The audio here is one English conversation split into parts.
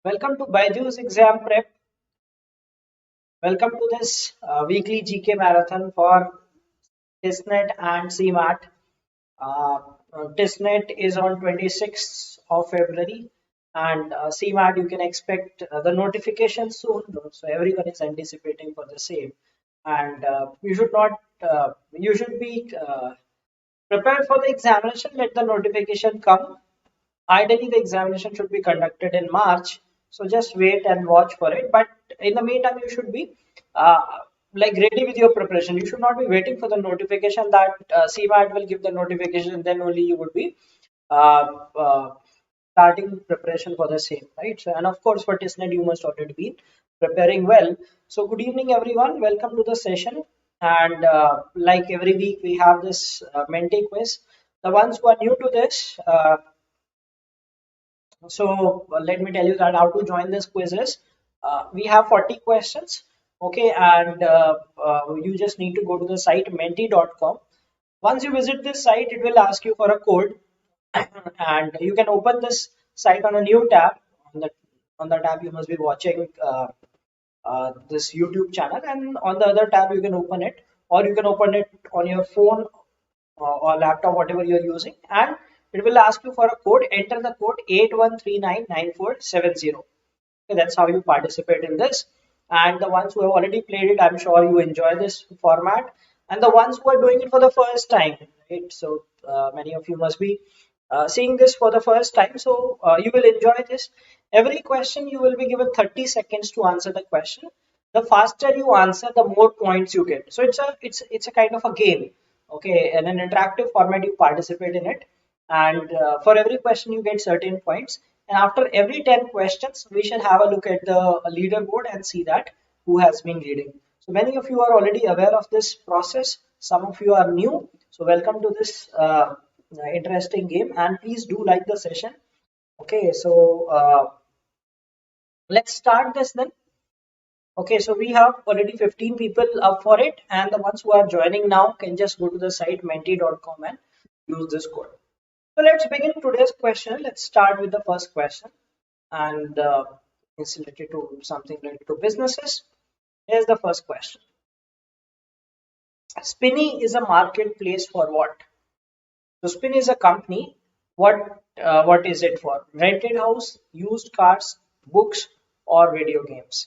Welcome to BYJU'S Exam Prep. Welcome to this weekly GK marathon for TISSNET and CMAT. Uh, TISSNET is on 26th of February, and CMAT you can expect the notification soon. So everyone is anticipating for the same, and you should be prepared for the examination. Let the notification come. Ideally, the examination should be conducted in March, so just wait and watch for it. But in the meantime, you should be uh, ready with your preparation. You should not be waiting for the notification that CMAT will give the notification, then only you would be uh, uh, starting preparation for the same, right? So, and of course, for TISSNET, you must already be preparing well. So, good evening, everyone. Welcome to the session. And like every week, we have this Menti quiz. The ones who are new to this, let me tell you that how to join this quiz is we have 40 questions, okay, and you just need to go to the site menti.com. Once you visit this site, it will ask you for a code, and you can open this site on a new tab. On the tab, you must be watching this YouTube channel, and on the other tab, you can open it, or you can open it on your phone or laptop, whatever you're using, and it will ask you for a code. Enter the code 81399470. Okay, that's how you participate in this. And the ones who have already played it, I'm sure you enjoy this format. And the ones who are doing it for the first time, right? So many of you must be seeing this for the first time. So you will enjoy this. Every question you will be given 30 seconds to answer the question. The faster you answer, the more points you get. So it's a kind of a game. Okay, in an interactive format, you participate in it, and for every question you get certain points, and after every 10 questions we shall have a look at the leaderboard and see that who has been leading. So many of you are already aware of this process, some of you are new, so welcome to this interesting game, and please do like the session. Okay, so let's start this then. Okay, so we have already 15 people up for it, and the ones who are joining now can just go to the site menti.com and use this code. So let's begin today's question. Let's start with the first question, and it's related to something related to businesses. Here's the first question. Spinney is a marketplace for what? So Spinney is a company. What is it for? Rented house, used cars, books, or video games?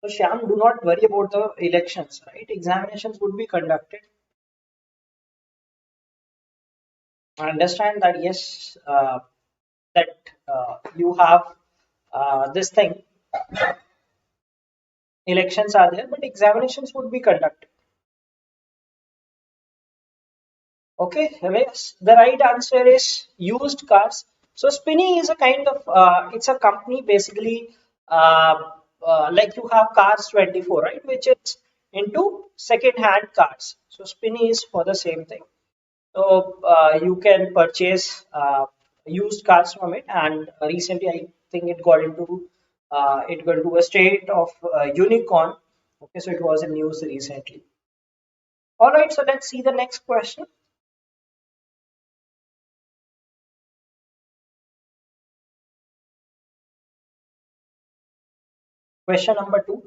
So Shyam, do not worry about the elections, right? Examinations would be conducted. I understand that yes, that you have this thing, elections are there, but examinations would be conducted. Okay, yes, the right answer is used cars. So Spinney is a kind of it's a company basically, uh, like you have Cars 24, right, which is into second-hand cars. So Spinney is for the same thing. So you can purchase used cars from it, and recently I think it got into a state of unicorn. Okay, so it was in news recently. All right, so let's see the next question. Question number 2.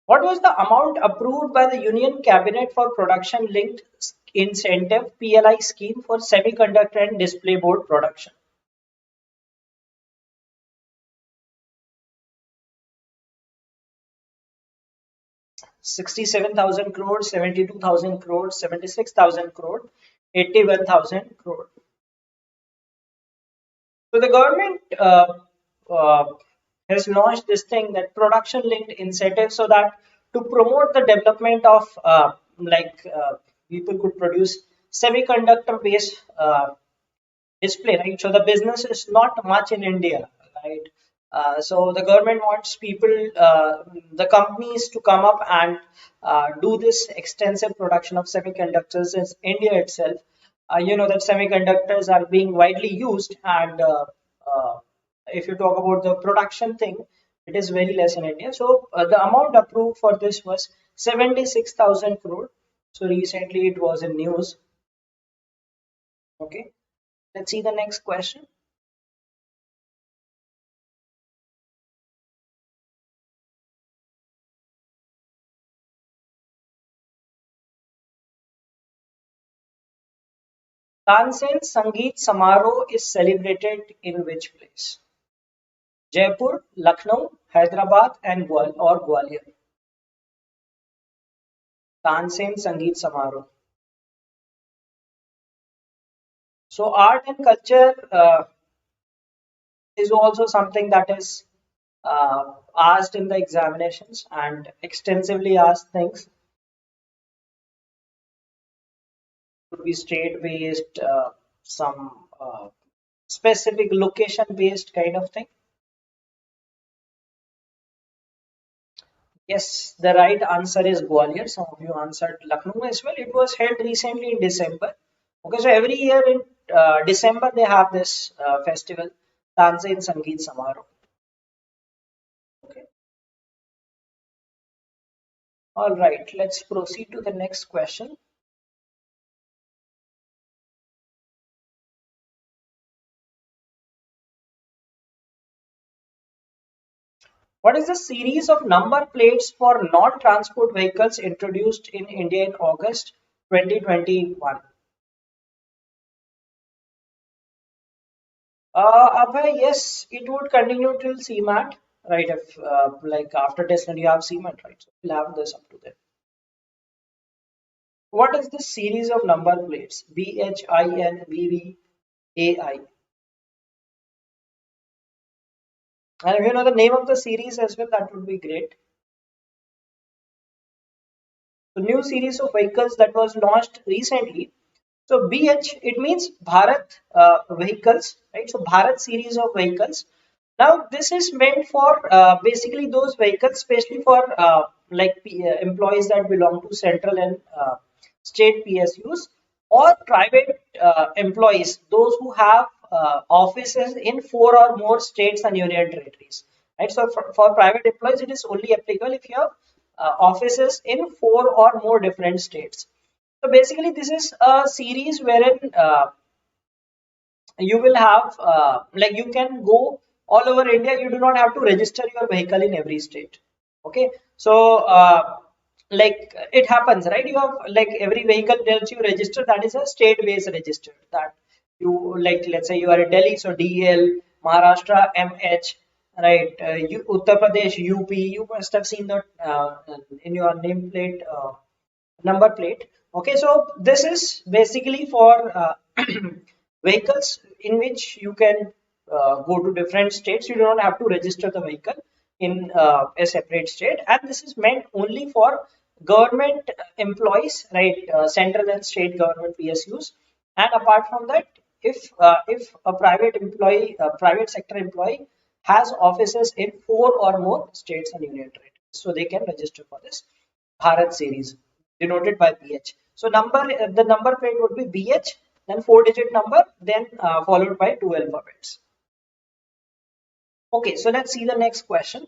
What was the amount approved by the Union Cabinet for Production Linked Incentive PLI scheme for semiconductor and display board production? 67,000 crore, 72,000 crore, 76,000 crore, 81,000 crore. So the government uh, has launched this thing, that production linked incentive, so that to promote the development of people could produce semiconductor based display, right? So the business is not much in India, right? So the government wants people, the companies to come up and do this extensive production of semiconductors in India itself. You know that semiconductors are being widely used, and uh, if you talk about the production thing, it is very less in India. So the amount approved for this was 76,000 crore. So recently it was in news. Okay, let's see the next question. Tansen Sangeet Samaroh is celebrated in which place? Jaipur, Lucknow, Hyderabad, and Gwalior. Tansen Sangeet Samaroh. So art and culture is also something that is asked in the examinations and extensively asked things. Could be state based, some specific location based kind of thing. Yes, the right answer is Gwalior. Some of you answered Lucknow as well. It was held recently in December. Okay, so every year in December they have this festival, Tanzin Sangeet Samaroh. Okay, all right. Let's proceed to the next question. What is the series of number plates for non-transport vehicles introduced in India in August 2021? Abhay, yes, it would continue till CMAT, right? If like after TISSNET you have CMAT, right? So we'll have this up to there. What is the series of number plates? BHINVVAI. And if you know the name of the series as well, that would be great. The new series of vehicles that was launched recently. So BH, it means Bharat vehicles, right? So Bharat series of vehicles. Now this is meant for basically those vehicles, especially for employees that belong to central and state PSUs or private employees, those who have offices in 4 or more states and union territories. Right. So for private employees, it is only applicable if you have offices in 4 or more different states. So basically, this is a series wherein you will have like you can go all over India. You do not have to register your vehicle in every state. Okay, so like it happens, right? You have like every vehicle tells you register. That is a state-based register. That you like. Let's say you are in Delhi, so DL, Maharashtra, MH, right? Uttar Pradesh, UP. You must have seen that in your nameplate. Number plate. Okay, so this is basically for vehicles in which you can go to different states. You do not have to register the vehicle in a separate state, and this is meant only for government employees, right? Central and state government PSUs. And apart from that, if a private employee, a private sector employee has offices in 4 or more states and union territories, so they can register for this Bharat series denoted by BH. So the number plate would be BH, then 4-digit number, then followed by 2 alphabets. Okay, so let's see the next question.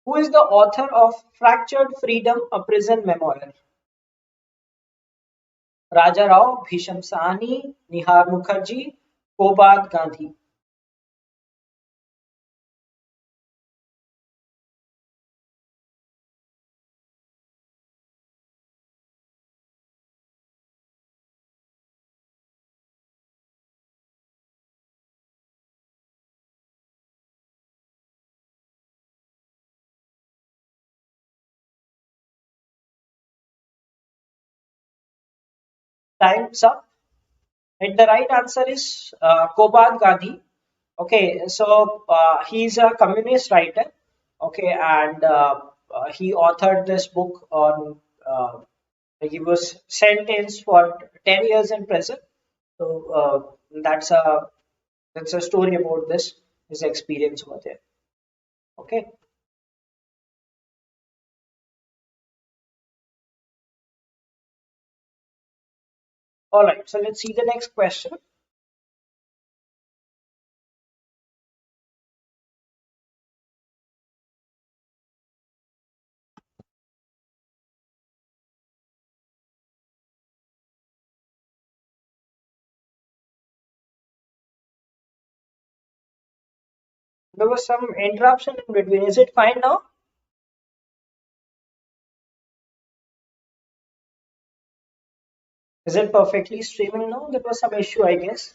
Who is the author of Fractured Freedom, a Prison Memoir? Raja Rao, Bhisham Sahni, Nihar Mukherjee, Kobad Gandhi. Time's up. And the right answer is Kobad Gandhi. Okay, so he's a communist writer. Okay, and he authored this book on. He was sentenced for 10 years in prison. So that's a story about this his experience over there. Okay. All right. So let's see the next question. There was some interruption in between. Is it fine now? Is it perfectly streaming now? There was some issue, I guess.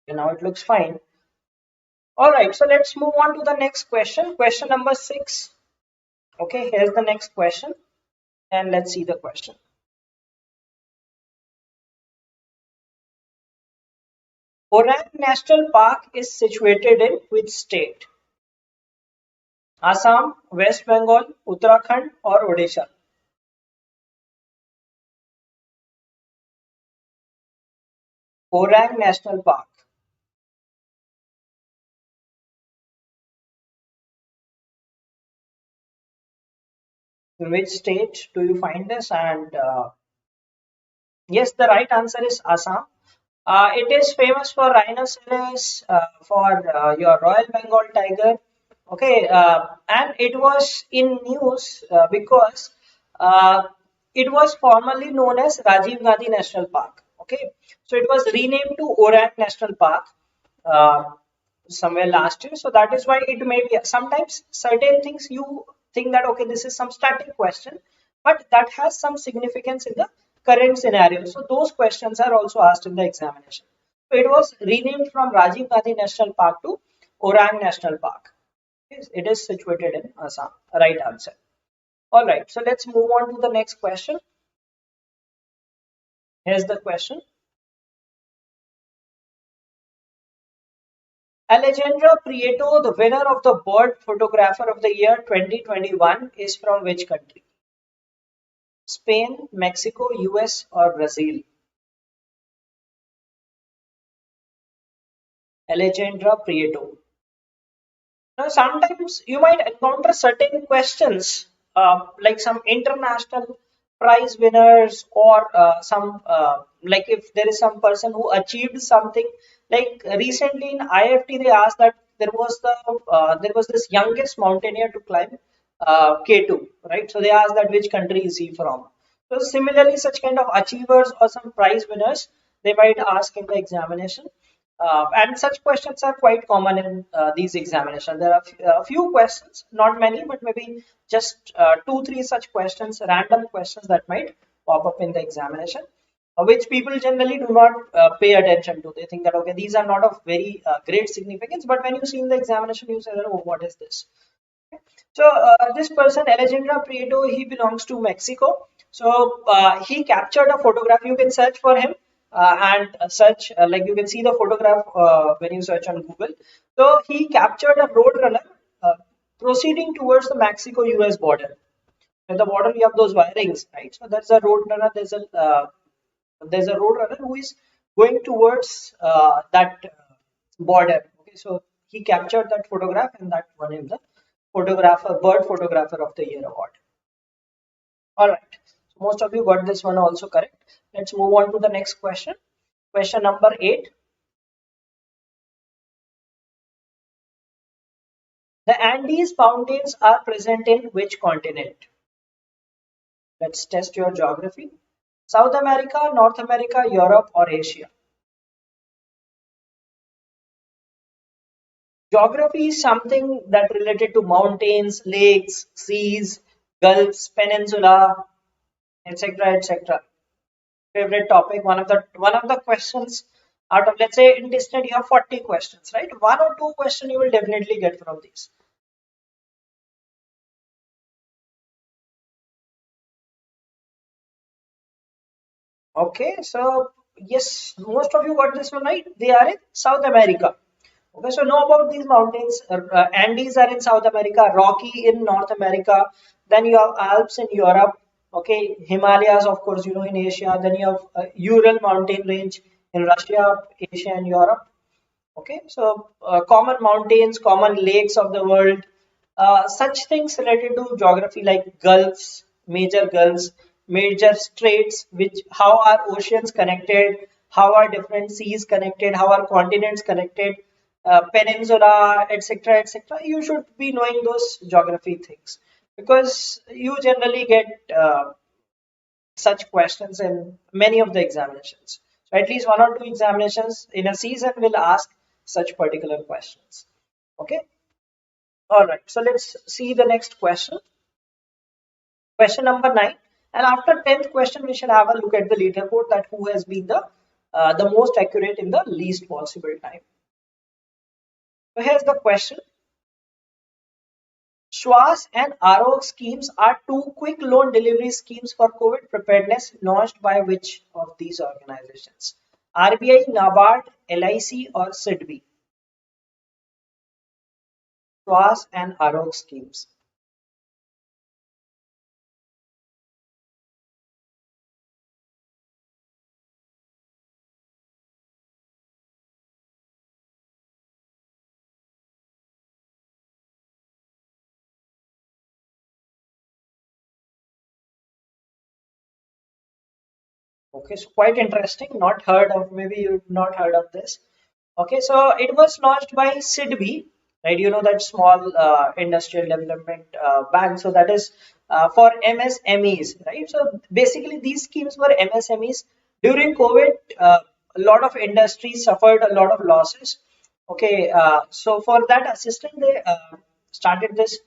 Okay, now it looks fine. All right, so let's move on to the next question. Question number 6. Okay, here's the next question, and let's see the question. Orang National Park is situated in which state? Assam, West Bengal, Uttarakhand, or Odisha? Orang National Park. In which state do you find this? And yes, the right answer is Assam. It is famous for rhinoceros, for your Royal Bengal tiger. Okay, and it was in news because uh, it was formerly known as Rajiv Gandhi National Park. Okay, so it was renamed to Orang National Park uh, somewhere last year. So that is why it may be sometimes certain things you think that okay, this is some static question, but that has some significance in the current scenario. So those questions are also asked in the examination. So it was renamed from Rajiv Gandhi National Park to Orang National Park. Yes, it is situated in Assam. Right answer. All right, so let's move on to the next question. Here's the question. Alejandro Prieto, the winner of the Bird Photographer of the Year 2021, is from which country? Spain, Mexico, US, or Brazil? Alejandro Prieto. Now, sometimes you might encounter certain questions like some international prize winners or some like if there is some person who achieved something. Like recently in IFT, they asked that there was this youngest mountaineer to climb K2, right? So they asked that which country is he from. So similarly, such kind of achievers or some prize winners they might ask in the examination. And such questions are quite common in these examinations. There are a few questions, not many, but maybe just two, three such questions, random questions that might pop up in the examination, which people generally do not pay attention to. They think that, okay, these are not of very great significance, but when you see in the examination, you say, that, oh, what is this? So this person, Alejandro Prieto, he belongs to Mexico. So he captured a photograph. You can search for him and search like you can see the photograph when you search on Google. So he captured a road runner uh, proceeding towards the Mexico-US border. At the border, we have those wirings, right? So there's a road runner. There's a road runner who is going towards that border. Okay, so he captured that photograph, and that won him the bird photographer of the year award. All right, so most of you got this one also correct. Let's move on to the next question. Question number 8. The Andes Mountains are present in which continent? Let's test your geography. South America, North America, Europe, or Asia? Geography is something that related to mountains, lakes, seas, gulfs, peninsula, etc., etc. Favorite topic. One of the questions out of, let's say in TISSNET you have 40 questions, right? One or two question you will definitely get from these. Okay, so yes, most of you got this one right. They are in South America. Okay, so know about these mountains. Andes are in South America, Rocky in North America. Then you have Alps in Europe. Okay, Himalayas, of course, in Asia. Then you have Ural mountain range in Russia, Asia, and Europe. Okay, so common mountains, common lakes of the world, such things related to geography like gulfs, major straits, which how are oceans connected, how are different seas connected, how are continents connected, peninsula, etc., etc. You should be knowing those geography things because you generally get such questions in many of the examinations. So at least 1 or 2 examinations in a season will ask such particular questions. Okay. All right. So let's see the next question. Question number 9. And after 10th question, we shall have a look at the leaderboard, that who has been the most accurate in the least possible time. So here's the question. Schwarz and RO schemes are two quick loan delivery schemes for COVID preparedness launched by which of these organizations? RBI, NABARD, LIC, or SIDBI? Schwarz and RO schemes. Okay, so quite interesting. Not heard of, maybe you've not heard of this. Okay, so it was launched by SIDBI, right? You know that small industrial development bank. So that is for MSMEs, right? So basically these schemes were MSMEs. During COVID, a lot of industries suffered a lot of losses. Okay, so for that assistance, they started this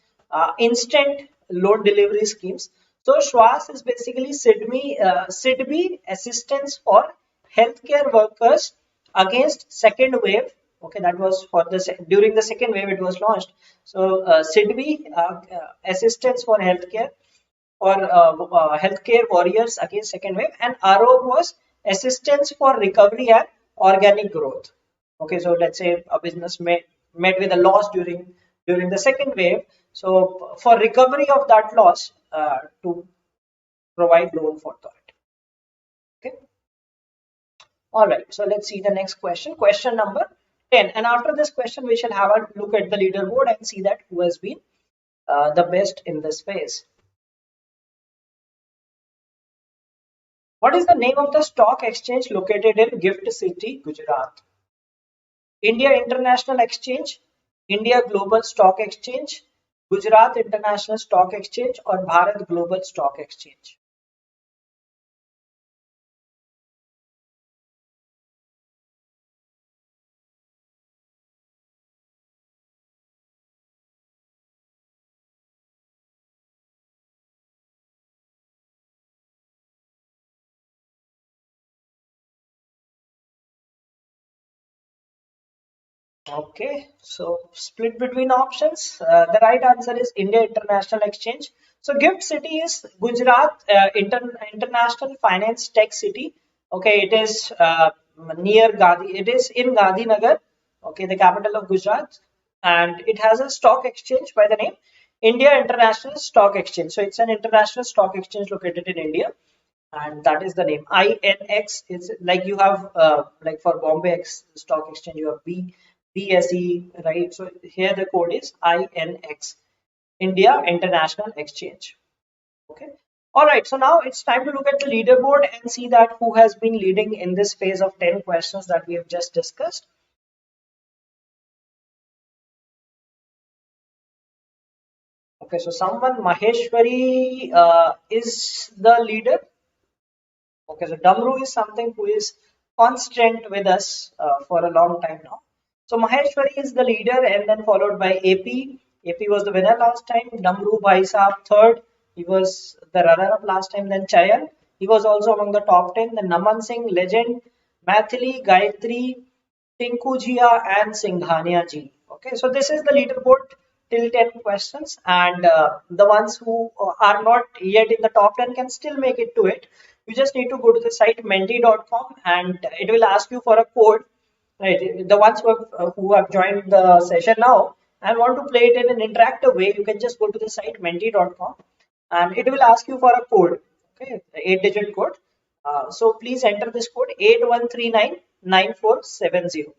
instant loan delivery schemes. So Schwarz is basically SIDBI assistance for healthcare workers against second wave. Okay, that was for during the second wave it was launched. So SIDBI assistance for healthcare warriors against second wave, and RO was assistance for recovery and organic growth. Okay, so let's say a business met with a loss during the second wave. So for recovery of that loss, to provide loan for that. Okay. All right. So let's see the next question. Question number 10. And after this question, we shall have a look at the leaderboard and see that who has been the best in this phase. What is the name of the stock exchange located in Gift City, Gujarat? India International Exchange, India Global Stock Exchange, Gujarat International Stock Exchange, or Bharat Global Stock Exchange? Okay, so split between options. The right answer is India International Exchange. So Gift City is Gujarat International Finance Tech City. Okay, it is near Gandhi. It is in Gandhinagar. Okay, the capital of Gujarat, and it has a stock exchange by the name India International Stock Exchange. So it's an international stock exchange located in India, and that is the name. INX is like you have like for Stock Exchange you have BSE, right? So here the code is INX, India International Exchange. Okay. All right. So now it's time to look at the leaderboard and see that who has been leading in this phase of 10 questions that we have just discussed. Okay. So someone Maheshwari is the leader. Okay, so Damru is something who is constant with us for a long time now. So Maheshwari is the leader, and then followed by AP. AP was the winner last time. Damru Bhai Saab third. He was the runner-up last time. Then Chayan. He was also among the top 10. Then Naman Singh, legend. Mathili, Gayatri, Tinku Jia, and Singhania ji. Okay, so this is the leaderboard till 10 questions, and the ones who are not yet in the top 10 can still make it to it. You just need to go to the site menti.com, and it will ask you for a code, right? The ones who have joined the session now and want to play it in an interactive way, you can just go to the site menti.com, and it will ask you for a code, okay, 8-digit code. So please enter this code 81399470. You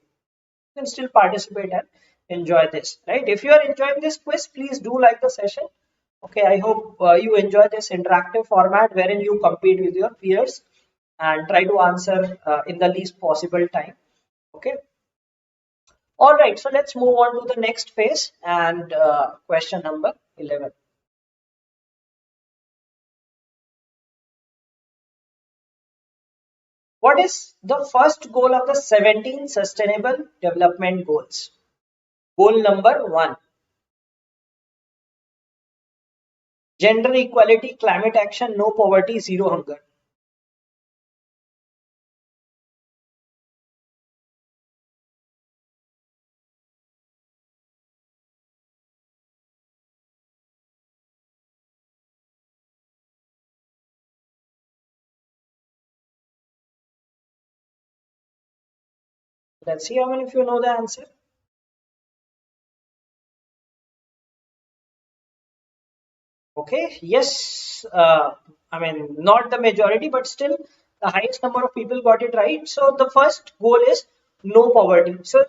can still participate and enjoy this, right? If you are enjoying this quiz, please do like the session. Okay, I hope you enjoy this interactive format wherein you compete with your peers and try to answer in the least possible time. Okay. All right, so let's move on to the next phase and question number 11. What is the first goal of the 17 Sustainable Development Goals? Goal number 1. Gender equality, climate action, no poverty, zero hunger. Let's see how many of you know the answer. Okay, yes, I mean, not the majority, but still the highest number of people got it right. So the first goal is no poverty. So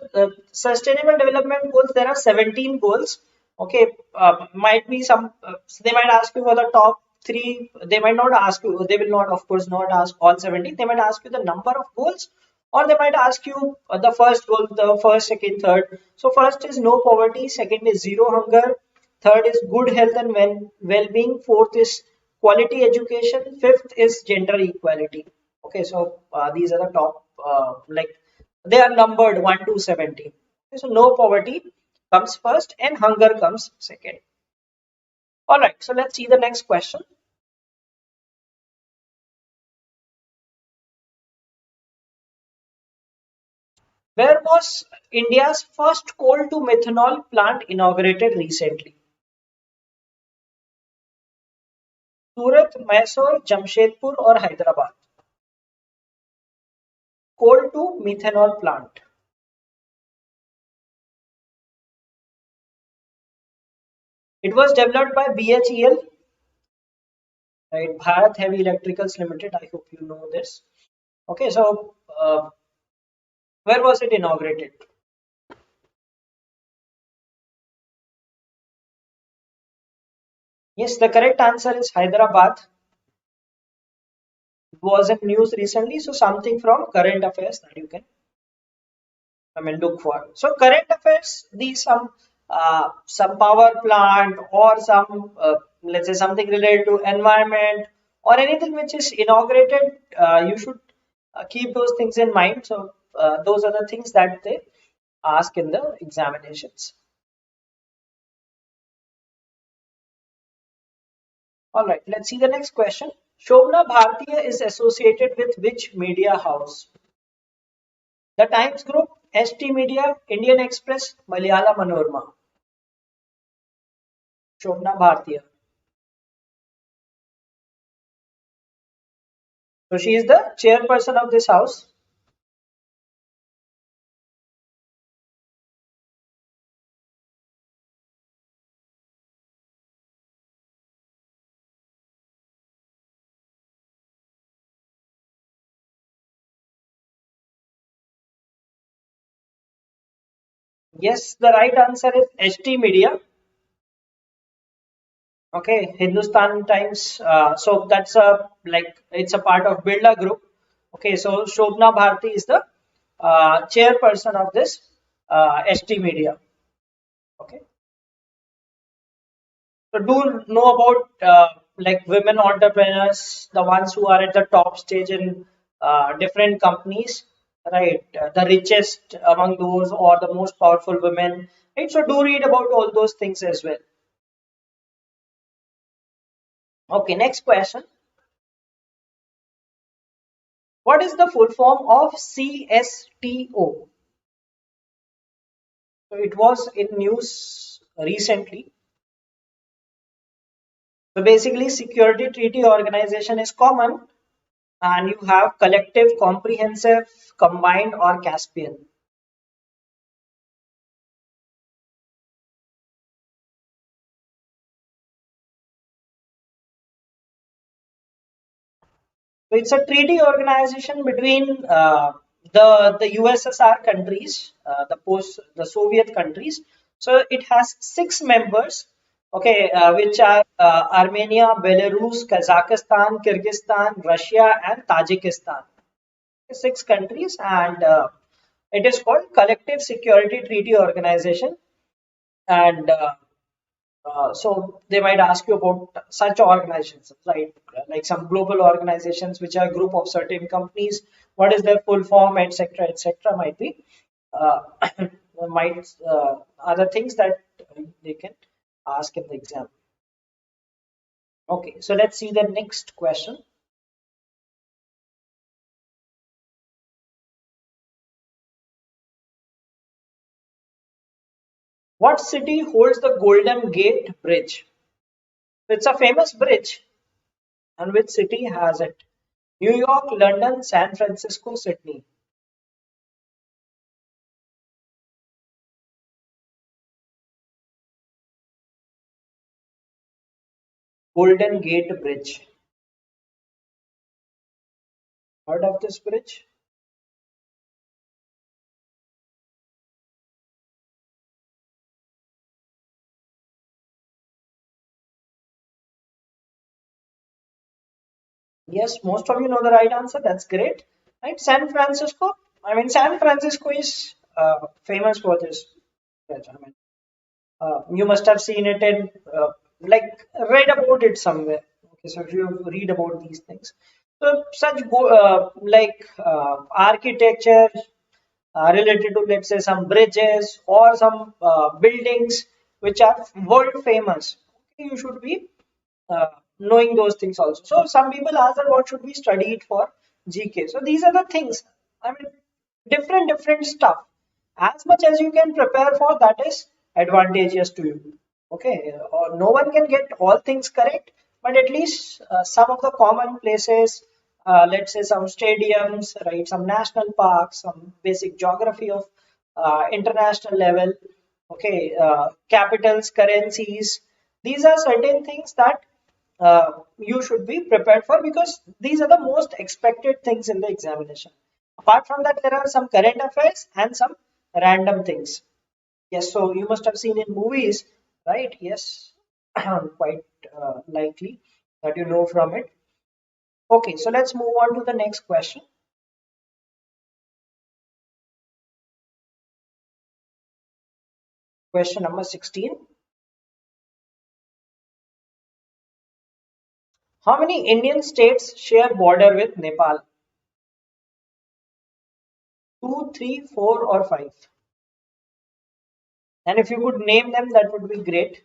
sustainable development goals, there are 17 goals. Okay, might be some, so they might ask you for the top three. They might not ask you, they will not, of course, not ask all 17. They might ask you the number of goals, or they might ask you the first goal, the first, second, third. So first is no poverty, second is zero hunger, third is good health and well-being, fourth is quality education, fifth is gender equality. Okay, so these are the top, like they are numbered 1 to 17. Okay, so no poverty comes first and hunger comes second. All right, so let's see the next question. Where was India's first coal to methanol plant inaugurated recently? Surat, Mysore, Jamshedpur, or Hyderabad? Coal to methanol plant. It was developed by BHEL, right? Bharat Heavy Electricals Limited. I hope you know this. Okay, so where was it inaugurated? Yes, the correct answer is Hyderabad. It was in news recently, so something from current affairs that you can, I mean, look for. So current affairs, these some power plant or some let's say something related to environment or anything which is inaugurated. You should keep those things in mind. So those are the things that they ask in the examinations. All right, let's see the next question. Shobna Bhartiya is associated with which media house? The Times Group, ST Media, Indian Express, Malayala Manorama. Shobna Bhartiya. So she is the chairperson of this house. Yes, the right answer is HT Media. Okay, Hindustan Times. So that's a like it's a part of Birla Group. Okay, so Shobna Bharti is the chairperson of this HT Media. Okay. So do know about like women entrepreneurs, the ones who are at the top stage in different companies, right? The richest among those or the most powerful women, right? So do read about all those things as well. Okay, next question. What is the full form of CSTO? So it was in news recently. So basically, Security Treaty Organization is common, and you have collective, comprehensive, combined, or Caspian. So it's a treaty organization between the USSR countries, the Soviet countries. So it has 6 members, okay, which are Armenia, Belarus, Kazakhstan, Kyrgyzstan, Russia, and Tajikistan. 6 countries, and it is called Collective Security Treaty Organization, and so they might ask you about such organizations, right? Like some global organizations, which are a group of certain companies what is their full form, etc., might be uh, might other things that they can ask in the exam. Okay, so let's see the next question. What city holds the Golden Gate Bridge? It's a famous bridge. And which city has it? New York, London, San Francisco, Sydney. Golden Gate Bridge. Heard of this bridge? Yes, most of you know the right answer. That's great. Right? San Francisco. I mean, San Francisco is famous for this bridge. I mean, you must have seen it in, like, read about it somewhere. Okay, so if you read about these things, so such architecture related to, let's say, some bridges or some buildings which are world famous, okay, you should be knowing those things also. So some people ask that what should be studied for GK. So these are the things. I mean, different stuff. As much as you can prepare for, that is advantageous to you. Okay, or no one can get all things correct, but at least some of the common places, let's say some stadiums, right, some national parks, some basic geography of international level, okay, capitals, currencies. These are certain things that you should be prepared for, because these are the most expected things in the examination. Apart from that, there are some current affairs and some random things. Yes, so you must have seen in movies, right? Yes, quite likely that you know from it. Okay, so let's move on to the next question. Question number 16. How many Indian states share border with Nepal? Two, three, four, or five? And if you could name them, that would be great.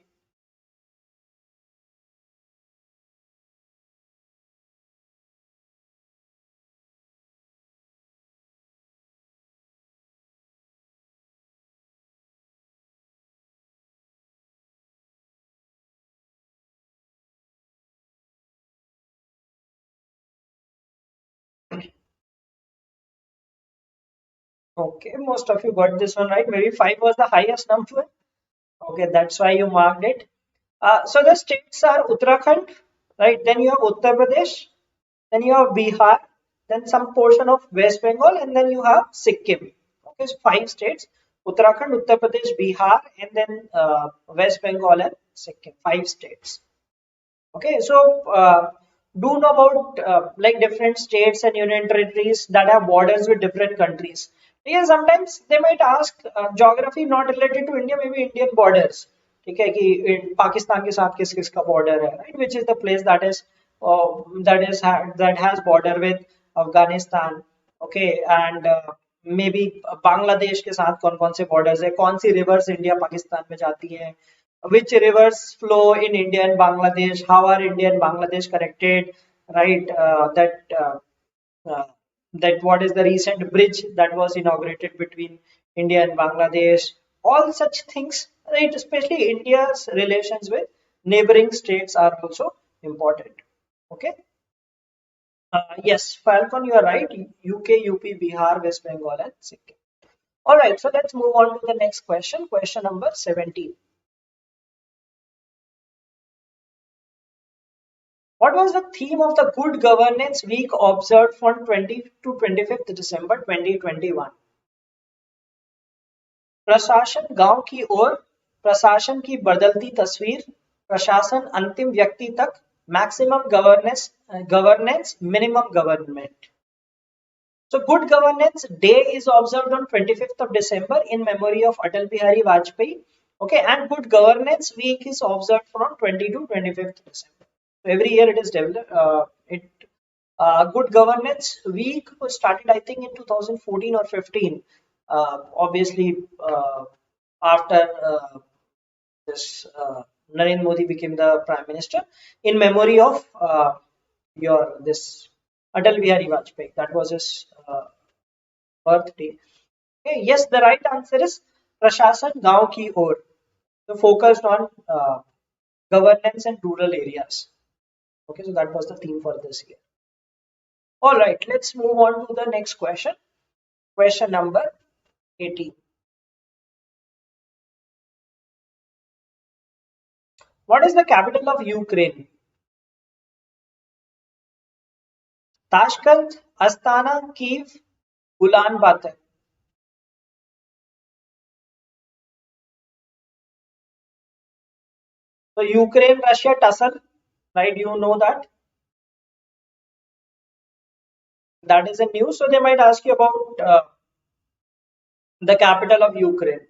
Okay, most of you got this one right. Maybe five was the highest number. Okay, that's why you marked it. So the states are Uttarakhand, right? Then you have Uttar Pradesh, then you have Bihar, then some portion of West Bengal, and then you have Sikkim. Okay, so five states: Uttarakhand, Uttar Pradesh, Bihar, and then West Bengal and Sikkim. Five states. Okay, so do know about like different states and union territories that have borders with different countries. Because sometimes they might ask geography not related to India, maybe Indian borders. ठीक है कि पाकिस्तान के साथ किस किस का border है, right? Which is the place that has border with Afghanistan, okay, and maybe Bangladesh के साथ कौन कौन से borders है, कौन सी rivers India पाकिस्तान में जाती है, which rivers flow in India and Bangladesh, how are India and Bangladesh connected, right? Uh, that what is the recent bridge that was inaugurated between India and Bangladesh, all such things, right? Especially India's relations with neighboring states are also important. Okay. Yes, Falcon, you are right. UK, UP, Bihar, West Bengal, and Sikkim. All right, so let's move on to the next question. Question number 17. What was the theme of the Good Governance Week observed from 20 to 25th December 2021? प्रशासन गांव की ओर, प्रशासन की बदलती तस्वीर, प्रशासन अंतिम व्यक्ति तक, maximum governance minimum government. So Good Governance Day is observed on 25th of December in memory of Atal Bihari Vajpayee. Okay, and Good Governance Week is observed from 20 to 25th December. So every year it is developed. Good Governance Week was started, I think, in 2014 or 15. Obviously, after this Narendra Modi became the Prime Minister, in memory of your this Atal Bihari Vajpayee. That was his birthday. Okay, yes, the right answer is Prashasan Gaon Ki Or. So focused on governance and rural areas. Okay, so that was the theme for this year. All right, let's move on to the next question. Question number 18. What is the capital of Ukraine? Tashkent, Astana, Kiev, Ulaanbaatar. So Ukraine, Russia tussle, right? You know that. That is a news. So they might ask you about the capital of Ukraine.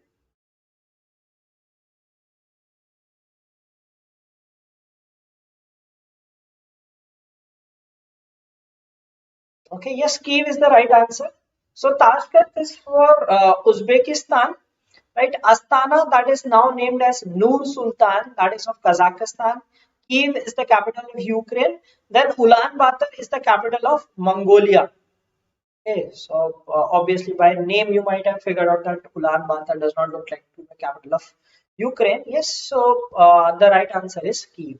Okay, yes, Kiev is the right answer. So Tashkent is for Uzbekistan, right? Astana, that is now named as Nur Sultan, that is of Kazakhstan. Kiev is the capital of Ukraine. Then Ulaanbaatar is the capital of Mongolia. Okay, so obviously by name you might have figured out that Ulaanbaatar does not look like the capital of Ukraine. Yes, so the right answer is Kiev.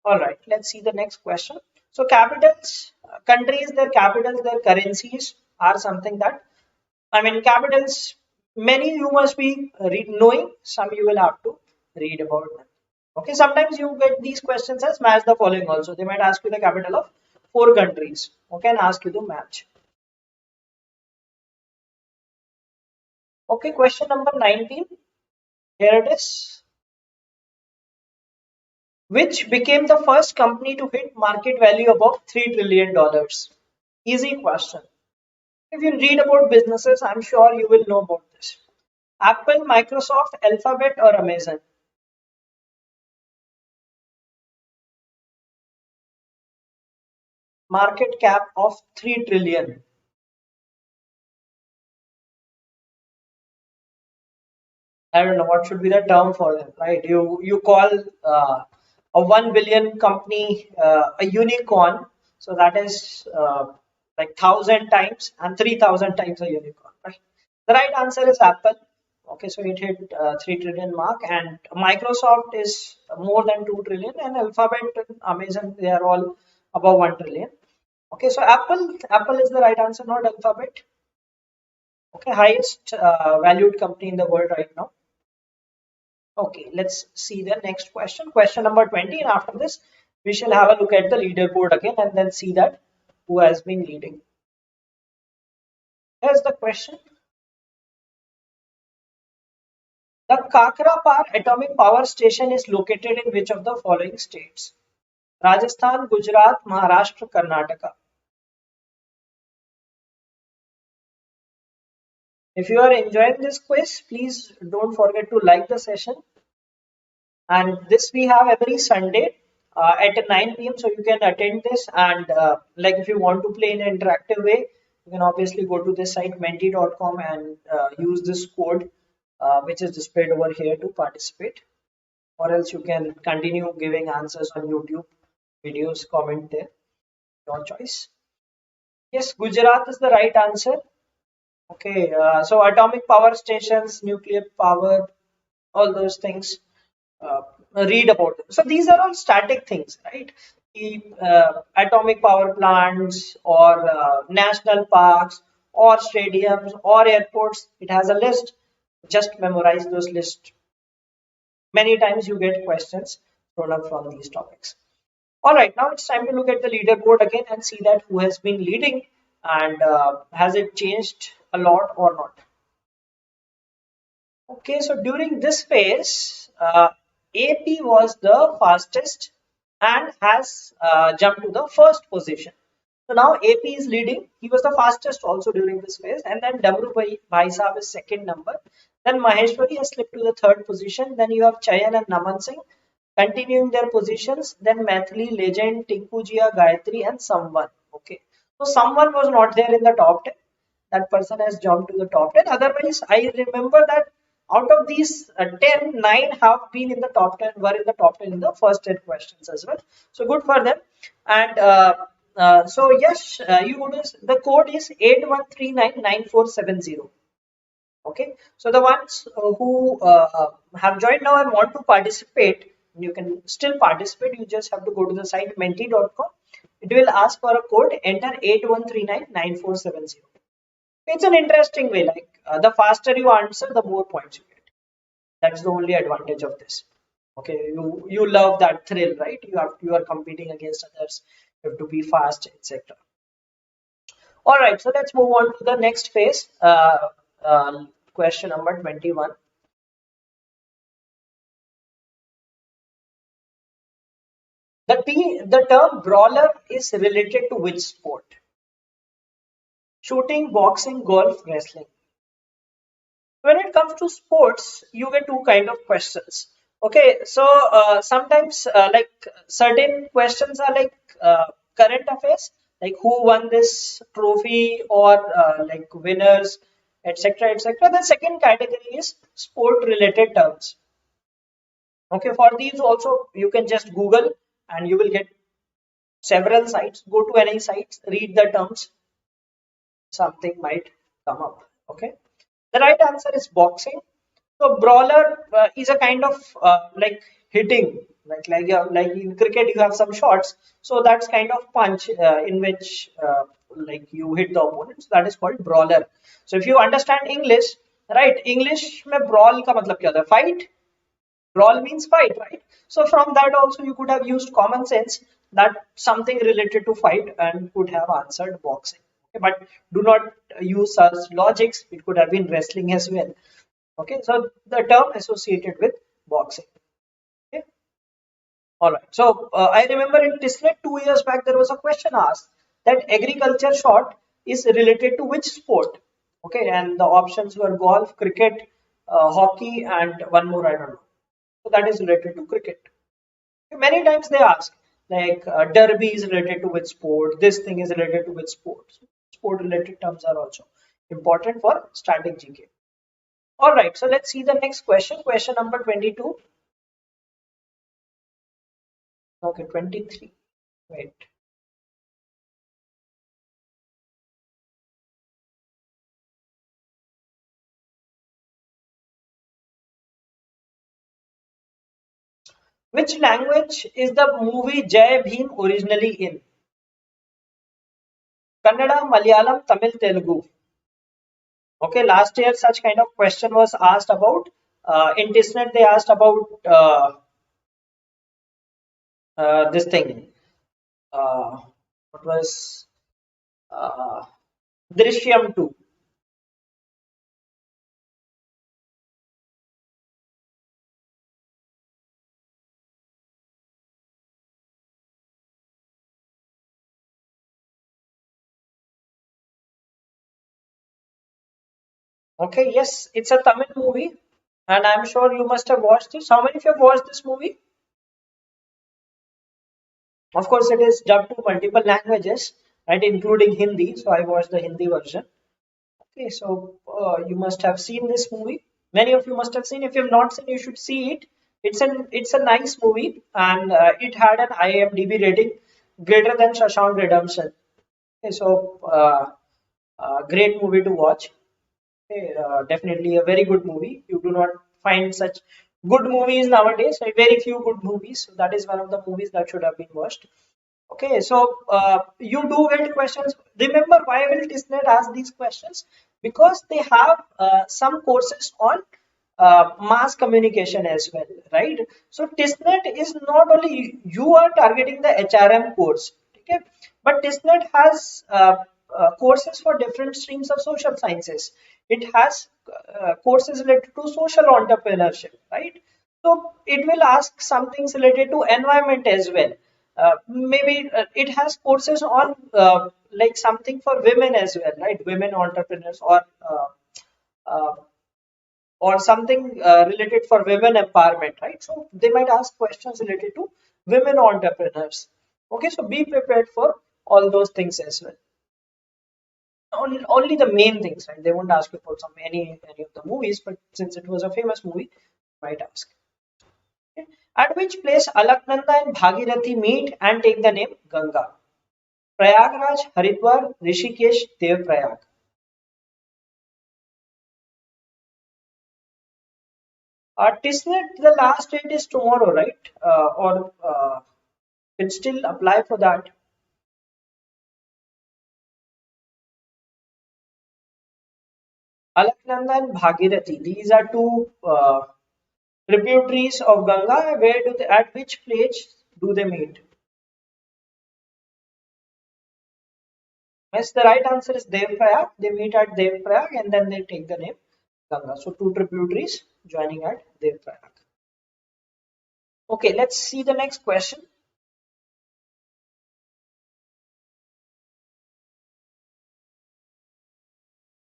All right, let's see the next question. So capitals, countries, their capitals, their currencies are something that, I mean, capitals, many you must be knowing, some you will have to read about them. Okay, sometimes you get these questions as match the following also. They might ask you the capital of 4 countries. Okay, and ask you to match. Okay, question number 19. Here it is. Which became the first company to hit market value above $3 trillion? Easy question. If you read about businesses, I'm sure you will know about this. Apple, Microsoft, Alphabet, or Amazon? Market cap of 3 trillion. I don't know what should be the term for them, right? You call a 1 billion company a unicorn, so that is like 1,000 times and 3,000 times a unicorn, right? The right answer is Apple. Okay, so it hit 3 trillion mark, and Microsoft is more than 2 trillion, and Alphabet and Amazon, they are all above 1 trillion. Okay, so Apple is the right answer, not Alphabet. Okay, highest valued company in the world right now. Okay, let's see the next question. Question number 20. And after this, we shall have a look at the leaderboard again and then see that who has been leading. Here's the question. The Kakrapar atomic power station is located in which of the following states? Rajasthan, Gujarat, Maharashtra, Karnataka. If you are enjoying this quiz, please don't forget to like the session. And this we have every Sunday at 9 p.m. So you can attend this, and like if you want to play in an interactive way, you can obviously go to this site menti.com and use this code which is displayed over here to participate, or else you can continue giving answers on YouTube videos, comment there, your choice. Yes, Gujarat is the right answer. Okay, so atomic power stations, nuclear power, all those things, uh, read about them. So these are all static things, right? The atomic power plants or national parks or stadiums or airports, it has a list. Just memorize those lists. Many times you get questions thrown up from these topics. All right, now it's time to look at the leaderboard again and see that who has been leading, and has it changed a lot or not. Okay, so during this phase, AP was the fastest and has jumped to the first position. So now AP is leading. He was the fastest also during this phase, and then Damru Bhai Saab is second number. Then Maheshwari has slipped to the third position. Then you have Chayan and Naman Singh. continuing their positions, then Mathili, Legend, Tinkujia, Gayatri, and someone. Okay, so someone was not there in the top 10. That person has jumped to the top 10. Otherwise, I remember that out of these 10, 9 have been in the top 10, were in the top 10 in the first 10 questions as well. So good for them. And so yes, you notice the code is 81399470. Okay, so the ones who have joined now and want to participate, you can still participate. You just have to go to the site menti.com. It will ask for a code, enter 81399470. It's an interesting way, like the faster you answer, the more points you get. That's the only advantage of this. Okay, you love that thrill, right? You are competing against others, you have to be fast, etc. All right, so let's move on to the next phase. Question number 21. The term brawler is related to which sport? Shooting, boxing, golf, wrestling. When it comes to sports, you get two kind of questions. Okay, so sometimes like certain questions are like current affairs, like who won this trophy, or like winners, etc., etc. The second category is sport related terms. Okay, for these also you can just Google and you will get several sites. Go to any sites, read the terms, something might come up. Okay, the right answer is boxing. So brawler is a kind of like hitting, like in cricket you have some shots. So that's kind of punch in which like you hit the opponent. So that is called brawler. So if you understand English, right? English में brawl का मतलब क्या होता है? Fight. Brawl means fight, right? So from that also you could have used common sense that something related to fight and could have answered boxing. Okay, but do not use such logics. It could have been wrestling as well. Okay, so the term associated with boxing. Okay, all right. So I remember in TISSNET 2 years back there was a question asked that agriculture short is related to which sport? Okay, and the options were golf, cricket, hockey, and one more I don't know. So that is related to cricket. Many times they ask like derby is related to which sport, this thing is related to which sport. Sport related terms are also important for static GK. All right, so let's see the next question. Question number 22. Okay, 23. Wait. Which language is the movie Jai Bhim originally in? Kannada, Malayalam, Tamil, Telugu. Okay, last year such kind of question was asked about. In TISSNET they asked about this thing. What was Drishyam 2. Okay, yes, it's a Tamil movie, and I'm sure you must have watched this. How many of you have watched this movie? Of course, it is dubbed to multiple languages, right, including Hindi. So I watched the Hindi version. Okay, so you must have seen this movie. Many of you must have seen. If you have not seen, you should see it. It's a nice movie, and it had an IMDb rating greater than Shashank Redemption. Okay, so great movie to watch. Okay, definitely a very good movie. You do not find such good movies nowadays. Very few good movies. So that is one of the movies that should have been watched. Okay, so you do get questions. Remember, why will TISSNET ask these questions? Because they have some courses on mass communication as well, right? So TISSNET is not only you are targeting the HRM course, okay, but TISSNET has courses for different streams of social sciences. It has courses related to social entrepreneurship, right? So it will ask some things related to environment as well. Maybe it has courses on like something for women as well, right? Women entrepreneurs, or uh, or something related for women empowerment, right? So they might ask questions related to women entrepreneurs. Okay, so be prepared for all those things as well. Only the main things, right? They won't ask you for any of the movies, but since it was a famous movie, might ask. Okay. At which place Alaknanda and Bhagirathi meet and take the name Ganga? Prayagraj, Haridwar, Rishikesh, Dev. TISSNET, the last date is tomorrow, right? Or can still apply for that. Alaknanda and Bhagirathi, these are two tributaries of Ganga. Where do they, at which place do they meet? Yes, the right answer is Dev. They meet at Dev and then they take the name Ganga. So two tributaries joining at Dev. Okay, let's see the next question.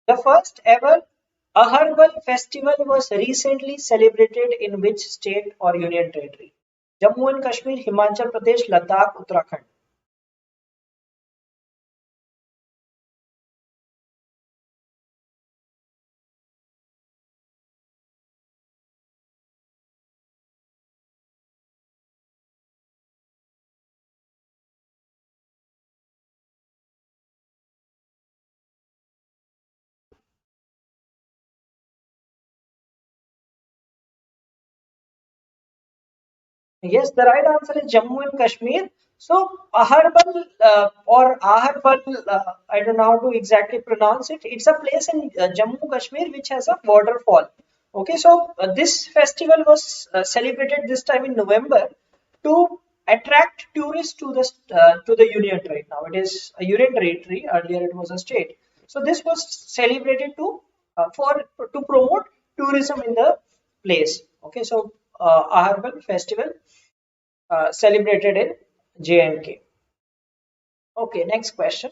The first ever Aharbal festival was recently celebrated in which state or union territory? Jammu and Kashmir, Himachal Pradesh, Ladakh, Uttarakhand. Yes, the right answer is Jammu and Kashmir. So Aharbal or Aharbal, I don't know how to exactly pronounce it. It's a place in Jammu Kashmir which has a waterfall. Okay, so this festival was celebrated this time in November to attract tourists to the union. Right now, it is a union territory. Earlier, it was a state. So this was celebrated for to promote tourism in the place. Okay, so Aharbal festival celebrated in J&K. Okay, next question.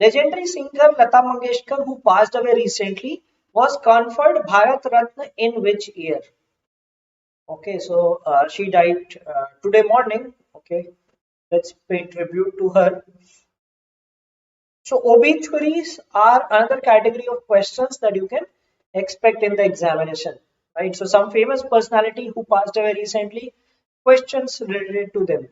Legendary singer Lata Mangeshkar, who passed away recently, was conferred Bharat Ratna in which year? Okay, so she died today morning. Okay, let's pay tribute to her. So obituaries are another category of questions that you can expect in the examination, right? So some famous personality who passed away recently, questions related to them.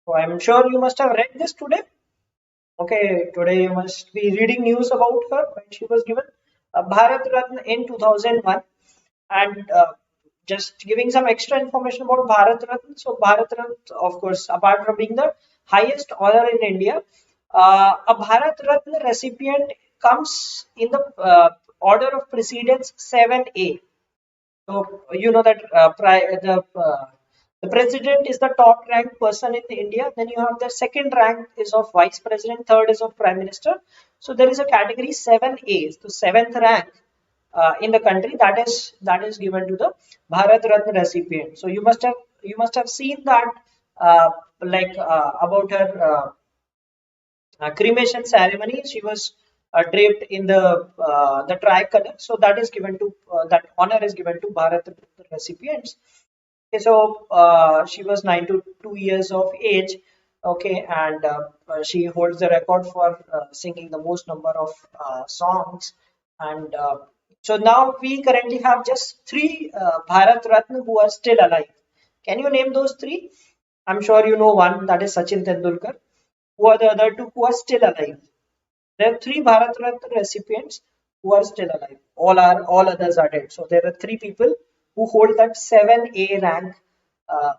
So I'm sure you must have read this today. Okay, today you must be reading news about her when she was given Bharat Ratna in 2001. And just giving some extra information about Bharat Ratna. So Bharat Ratna, of course, apart from being the highest honor in India, a Bharat Ratna recipient comes in the order of precedence 7A. So you know that the president is the top ranked person in India. Then you have the second rank is of vice president, third is of prime minister. So there is a category 7A, the seventh rank in the country that is given to the Bharat Ratna recipient. So you must have seen that about her cremation ceremony. She was draped in the tricolor. So that is given to that honor is given to Bharat Ratna recipients. Okay, so she was 92 years of age. Okay, and she holds the record for singing the most number of songs. And so now we currently have just three Bharat Ratna who are still alive. Can you name those three? I'm sure you know one, that is Sachin Tendulkar. Who are the other two who are still alive? There are three Bharat Ratna recipients who are still alive. All others are dead. So there are three people who hold that 7A rank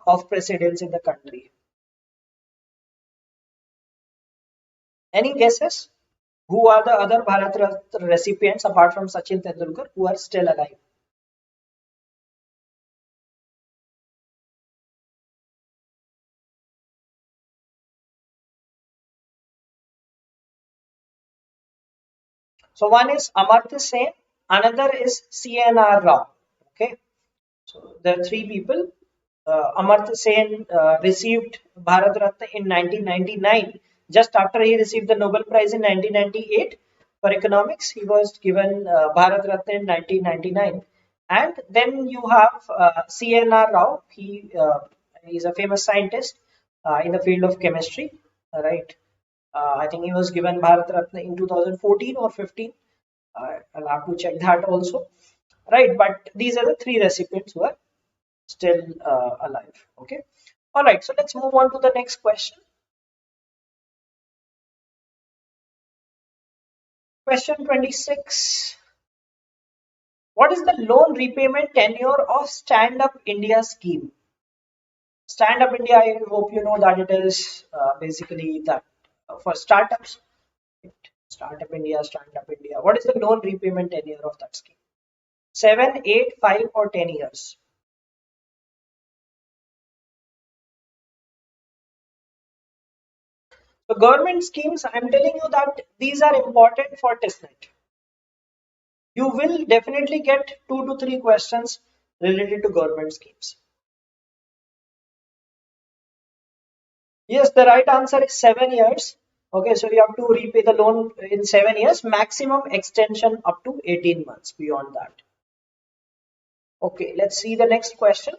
of precedence in the country. Any guesses? Who are the other Bharat Ratna recipients apart from Sachin Tendulkar who are still alive? So one is Amartya Sen, another is CNR Rao. So there are three people. Amartya Sen received Bharat Ratna in 1999. Just after he received the Nobel Prize in 1998 for economics, he was given Bharat Ratna in 1999. And then you have CNR Rao. He's a famous scientist in the field of chemistry, right? I think he was given Bharat Ratna in 2014 or 15. I'll have to check that also, right? But these are the three recipients who are still alive. Okay. All right. So let's move on to the next question. Question 26. What is the loan repayment tenure of Stand Up India scheme? Stand Up India, I hope you know that it is basically that for startups. Startup India, Stand Up India. What is the loan repayment tenure of that scheme? 7, 8, 5, or 10 years? So government schemes, I'm telling you that these are important for TISSNET. You will definitely get 2 to 3 questions related to government schemes. Yes, the right answer is 7 years. Okay, so you have to repay the loan in 7 years, maximum extension up to 18 months beyond that. Okay, let's see the next question.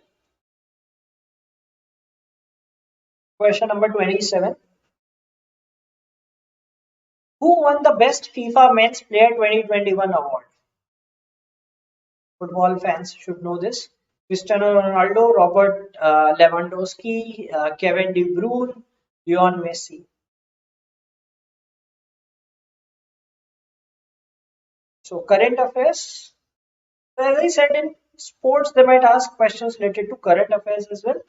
Question number 27. Who won the Best FIFA Men's Player 2021 award? Football fans should know this. Cristiano Ronaldo, Robert Lewandowski, Kevin De Bruyne, Lionel Messi. So current affairs. As I said, in sports, they might ask questions related to current affairs as well.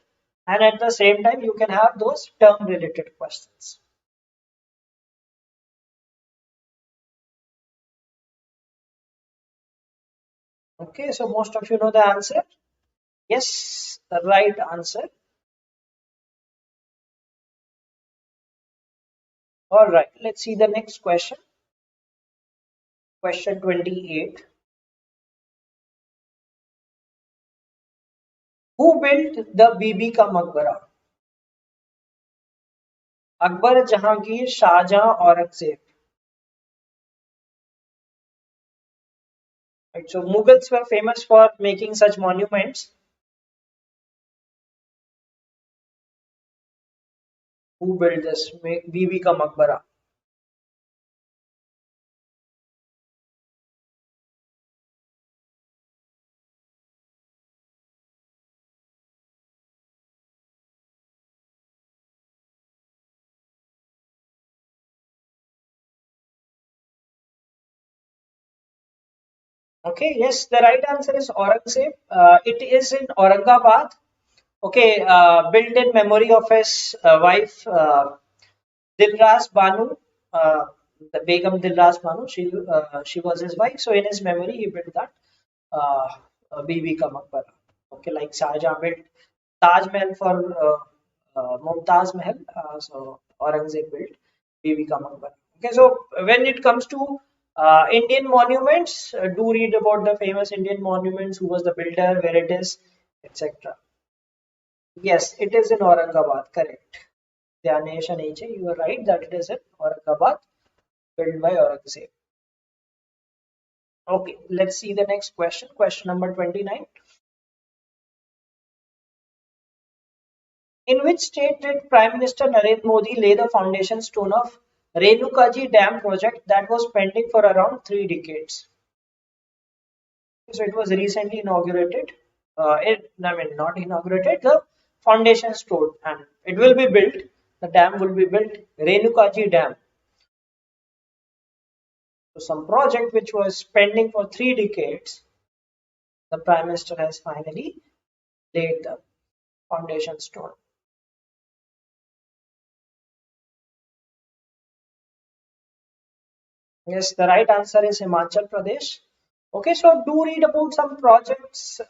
And at the same time, you can have those term related questions. Okay, so most of you know the answer. Yes, the right answer. All right, let's see the next question. Question 28. Who built the Bibi ka Maqbara? Akbar, Jahangir, Shahjahan, Aurangzeb. Right, so Mughals were famous for making such monuments. Who built this Bibi ka Maqbara? Okay, yes, the right answer is Aurangzeb. It is in Aurangabad. Okay, built in memory of his wife Dilras Banu, the Begum Dilras Banu. She was his wife. So in his memory, he built that uh, Bibi ka Maqbara. Okay, like Shahjahan built Taj Mahal for Mumtaz Mahal. So Aurangzeb built Bibi ka Maqbara. Okay, so when it comes to Indian monuments, do read about the famous Indian monuments, who was the builder, where it is, etc. Yes, it is in Aurangabad, correct. Dhyanesh and H. You are right that it is in Aurangabad, built by Aurangzeb. Okay, let's see the next question. Question number 29. In which state did Prime Minister Narendra Modi lay the foundation stone of Renukaji Dam project that was pending for around 3 decades? So it was recently inaugurated. I mean, not inaugurated, the foundation stone, and it will be built. The dam will be built, Renukaji Dam. So some project which was pending for 3 decades, the Prime Minister has finally laid the foundation stone. Yes, the right answer is Himachal Pradesh. Okay, so do read about some projects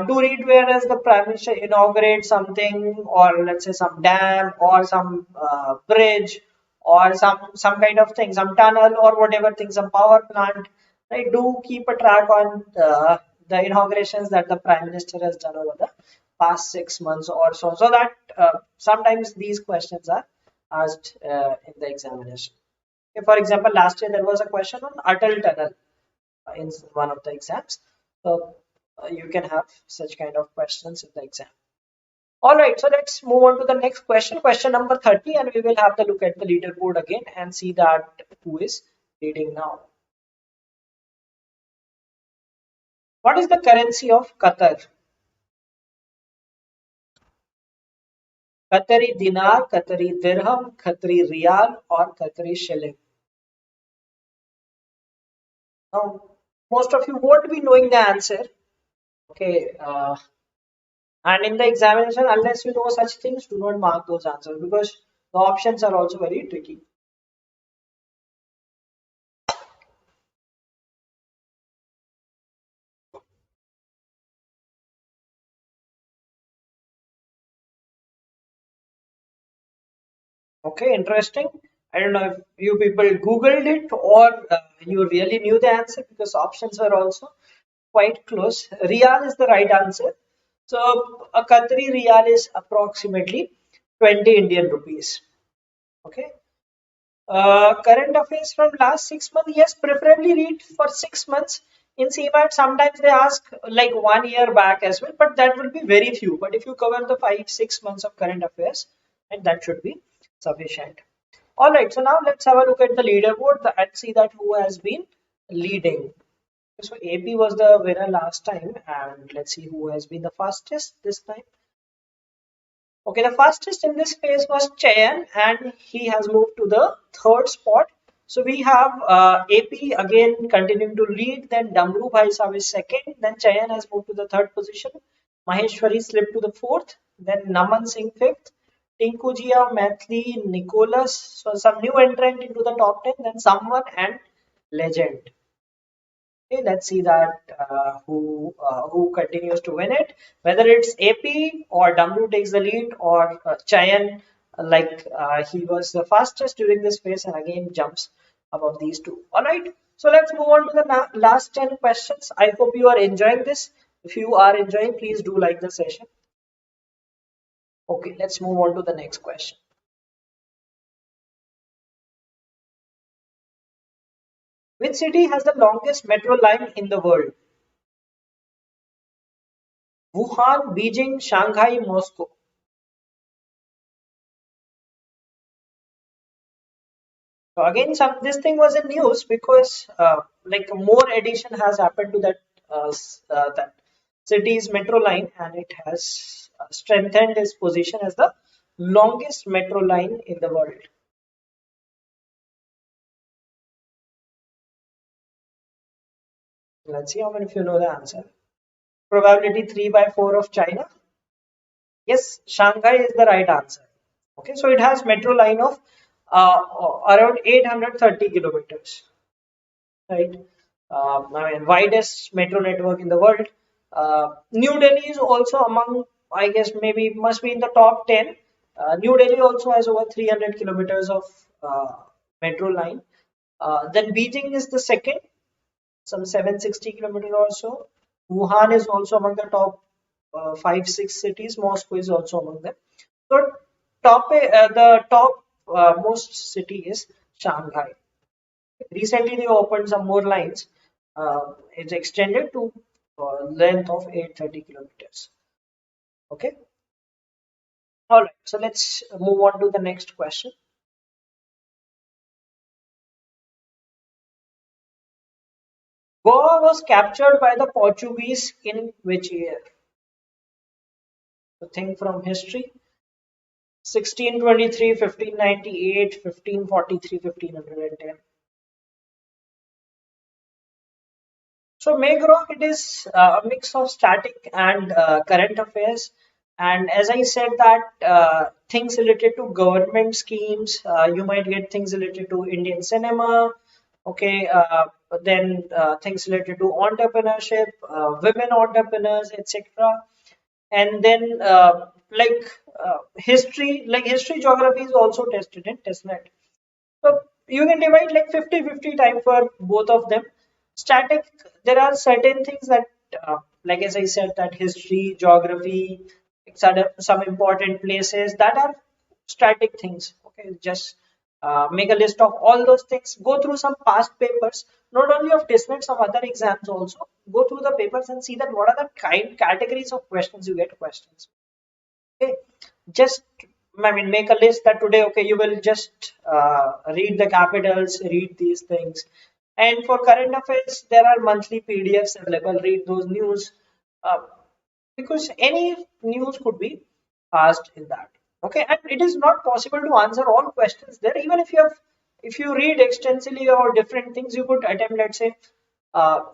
do read whereas the Prime Minister inaugurates something, or let's say some dam or some bridge or some kind of thing, some tunnel or whatever thing, some power plant. Right? Do keep a track on the inaugurations that the Prime Minister has done over the past 6 months or so. So that sometimes these questions are asked in the examination. Okay, for example, last year there was a question on Atal Tunnel in one of the exams. So you can have such kind of questions in the exam. All right, so let's move on to the next question, question number 30, and we will have the look at the leaderboard again and see that who is leading now. What is the currency of Qatar? Qatari dinar, Qatari dirham, Qatari riyal, or Qatari shilling? Now, most of you won't be knowing the answer. Okay, and in the examination, unless you know such things, do not mark those answers because the options are also very tricky. Okay, interesting. I don't know if you people Googled it or you really knew the answer because options were also quite close. Riyal is the right answer. So a Qatari riyal is approximately 20 Indian rupees. Okay. Current affairs from last 6 months, yes, preferably read for 6 months. In CMAT, sometimes they ask like 1 year back as well, but that will be very few. But if you cover the 5-6 months of current affairs, and that should be sufficient. All right, so now let's have a look at the leaderboard and see that who has been leading. So AP was the winner last time, and let's see who has been the fastest this time. Okay, the fastest in this phase was Chayan, and he has moved to the third spot. So we have AP again continuing to lead, then Damru Bhai Sahib is second, then Chayan has moved to the third position, Maheshwari slipped to the fourth, then Naman Singh fifth, Tinku Jia, Maithili, Nicholas, so some new entrant into the top 10, then someone and Legend. Okay, let's see that who continues to win it. Whether it's AP or Damru takes the lead or Chayan, he was the fastest during this phase and again jumps above these two. All right, so let's move on to the last 10 questions. I hope you are enjoying this. If you are enjoying, please do like the session. Okay, let's move on to the next question. Which city has the longest metro line in the world? Wuhan, Beijing, Shanghai, Moscow. So again, this thing was in news because like more addition has happened to that city's metro line, and it has strengthened its position as the longest metro line in the world. Let's see how many of you know the answer. Probability 3/4 of China. Yes, Shanghai is the right answer. Okay, so it has metro line of around 830 kilometers. Right. I mean, widest metro network in the world. New Delhi is also among, I guess, maybe must be in the top 10. New Delhi also has over 300 kilometers of metro line. Then Beijing is the second, some 760 kilometers or so. Wuhan is also among the top 5-6 cities. Moscow is also among them. So the top most city is Shanghai. Recently, they opened some more lines. It's extended to length of 830 kilometers. Okay. All right. So let's move on to the next question. Goa was captured by the Portuguese in which year? So think from history. 1623, 1598, 1543, 1510. So Megro, it is a mix of static and current affairs. And as I said that things related to government schemes, you might get things related to Indian cinema, okay, then things related to entrepreneurship, women entrepreneurs, etc. And then history geography is also tested in TISSNET. So you can divide like 50-50 time for both of them. Static, there are certain things that like as I said, that history, geography, some important places that are static things. Okay, just make a list of all those things. Go through some past papers, not only of TISSNET, some other exams also. Go through the papers and see that what are the categories of questions you get questions. Okay, just I mean make a list that today, okay, you will just read the capitals, read these things. And for current affairs, there are monthly PDFs available. Read those news, uh, because any news could be asked in that. Okay, and it is not possible to answer all questions there. Even if you read extensively or different things, you could attempt, let's say,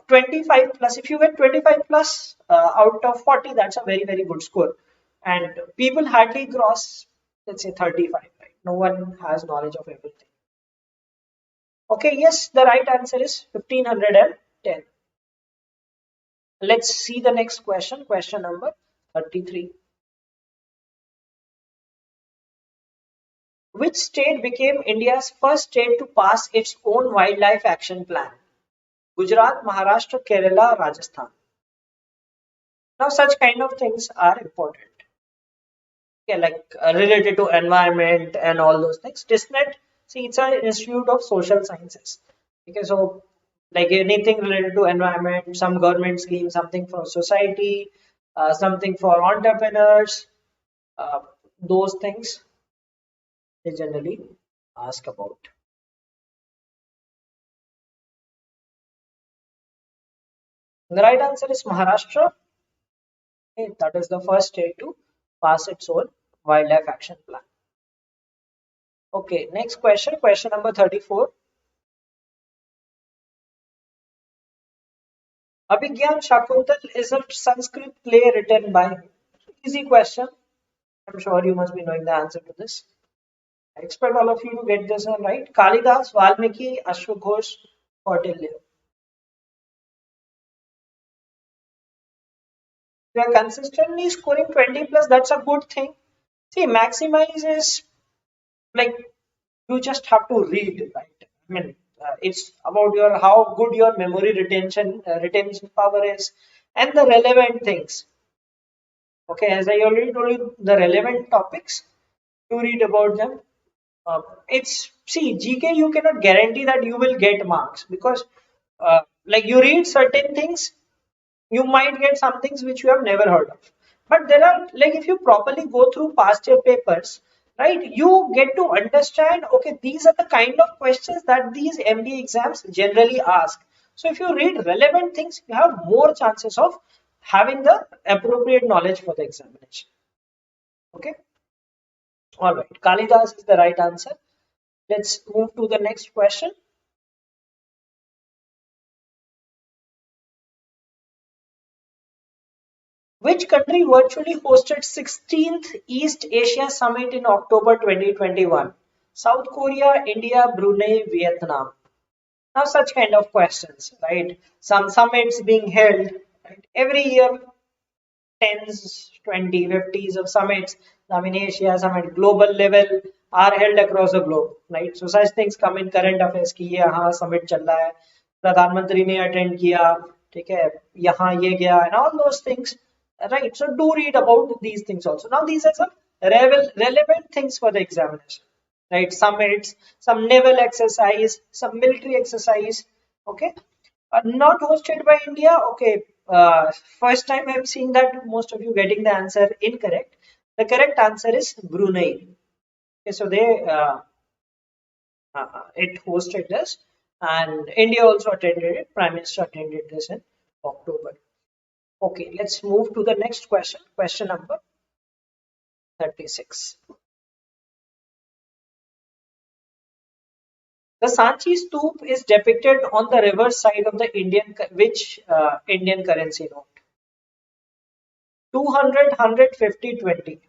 25 plus. If you get 25 plus out of 40, that's a very very good score. And people hardly cross, let's say, 35. Right? No one has knowledge of everything. Okay, yes, the right answer is 1510. Let's see the next question. Question number 33. Which state became India's first state to pass its own wildlife action plan? Gujarat, Maharashtra, Kerala, Rajasthan. Now, such kind of things are important. Okay, like related to environment and all those things. TISSNET, see, it's an institute of social sciences. Okay, so like anything related to environment, some government scheme, something for society, something for entrepreneurs, uh, those things they generally ask about. The right answer is Maharashtra. Okay, that is the first state to pass its own wildlife action plan. Okay, next question, question number 34. Abhigyan Shakuntal is a Sanskrit play written by. Easy question. I'm sure you must be knowing the answer to this. I expect all of you to get this one right. Kalidas, Valmiki, Ashwaghosh, Kautilya. You are consistently scoring 20 plus, that's a good thing. See, maximize is like you just have to read, right? I mean, it's about your how good your memory retention power is, and the relevant things. Okay, as I already told you, the relevant topics you read about them. It's see GK. You cannot guarantee that you will get marks because, like you read certain things, you might get some things which you have never heard of. But there are, like, if you properly go through past year papers, right, you get to understand, okay, these are the kind of questions that these MBA exams generally ask. So if you read relevant things, you have more chances of having the appropriate knowledge for the examination. Okay, all right, Kalidas is the right answer. Let's move to the next question. Which country virtually hosted 16th East Asia Summit in October 2021? South Korea, India, Brunei, Vietnam. Now, such kind of questions, right? Some summits being held, right? Every year, tens, 20, 50s of summits, some in Asia, some at global level are held across the globe, right? So such things come in current affairs कि ये यहाँ summit चल रहा है, प्रधानमंत्री ने attend किया, ठीक है, यहाँ ये गया, and all those things, right? So do read about these things also. Now these are some relevant things for the examination, right? Summits, some naval exercise, some military exercise, okay? Not hosted by India. Okay, first time I'm seeing that most of you getting the answer incorrect. The correct answer is Brunei. Okay, so they it hosted this, and India also attended it. Prime Minister attended this in October. Okay, let's move to the next question. Question number 36. The Sanchi Stoop is depicted on the reverse side of the Indian currency note? 200, 100, 50, 20.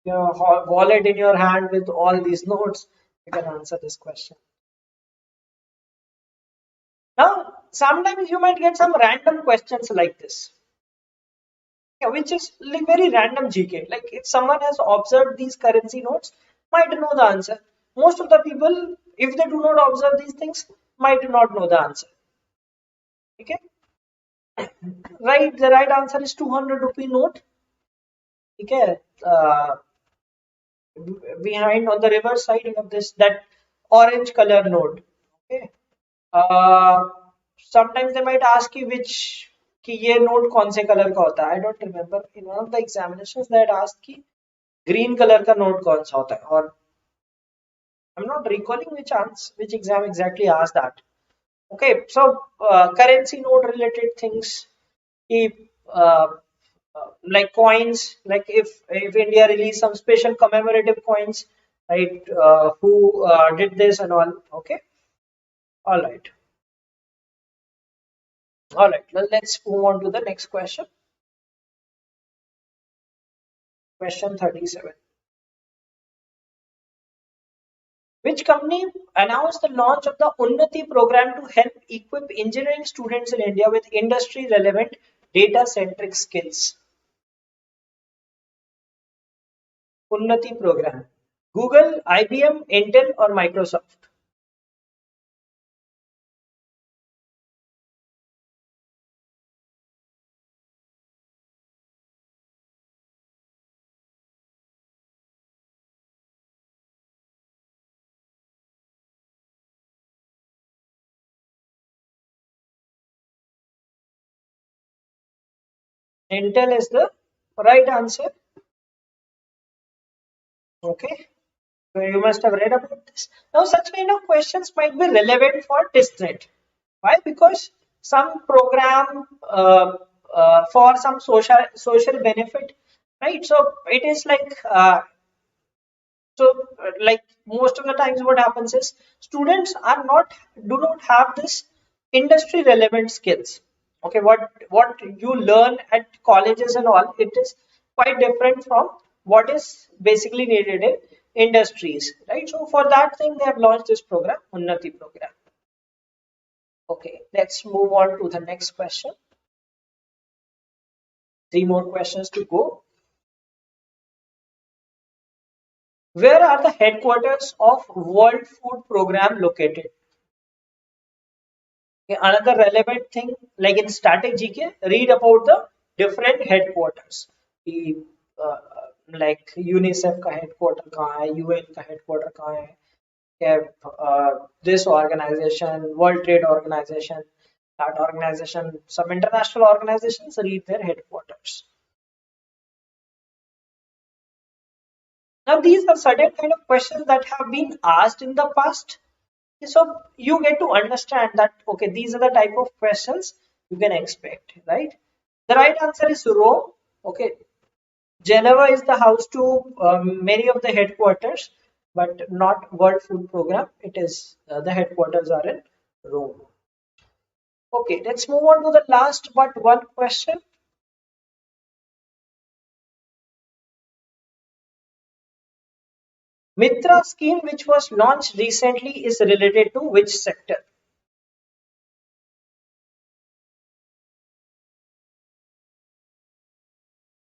Your wallet in your hand with all these notes, you can answer this question. Now, sometimes you might get some random questions like this, which is like very random GK. Like if someone has observed these currency notes, might know the answer. Most of the people, if they do not observe these things, might not know the answer. Okay. Right, the right answer is 200 rupee note. Okay, behind on the reverse side of this, that orange color note. Okay. Uh, Sometimes they might ask you which कि ये note कौन से colour का होता है. I don't remember. In one of the examinations they had asked कि green color का note कौन सा होता है, और I'm not recalling which exam exactly asked that. Okay, so currency note related things, if like coins, like if India release some special commemorative coins, right? Who did this and all? Okay, all right, all right. Let's move on to the next question. Question 37. Which company announced the launch of the Unnati program to help equip engineering students in India with industry relevant data centric skills? Unnati program. Google, IBM, Intel, or Microsoft? Intel is the right answer. Okay. So you must have read about this. Now, such kind of questions might be relevant for TISSNET. Why? Because some program for some social benefit, right? So it is like like most of the times what happens is students are not do not have this industry relevant skills. Okay, what you learn at colleges and all, it is quite different from what is basically needed in industries, right? So for that thing they have launched this program, Unnati program. Okay, let's move on to the next question. Three more questions to go. Where are the headquarters of World Food Program located? Okay, another relevant thing, like in static GK, read about the different headquarters. The like UNICEF का headquarter कहाँ है, UN का headquarter कहाँ है, this organization, World Trade Organization, that organization, some international organizations, read their headquarters. Now these are certain kind of questions that have been asked in the past. So you get to understand that, okay, these are the type of questions you can expect, right? The right answer is Rome. Okay, Geneva is the house to many of the headquarters, but not World Food Program. It is the headquarters are in Rome. Okay, let's move on to the last but one question. Mitra scheme, which was launched recently, is related to which sector?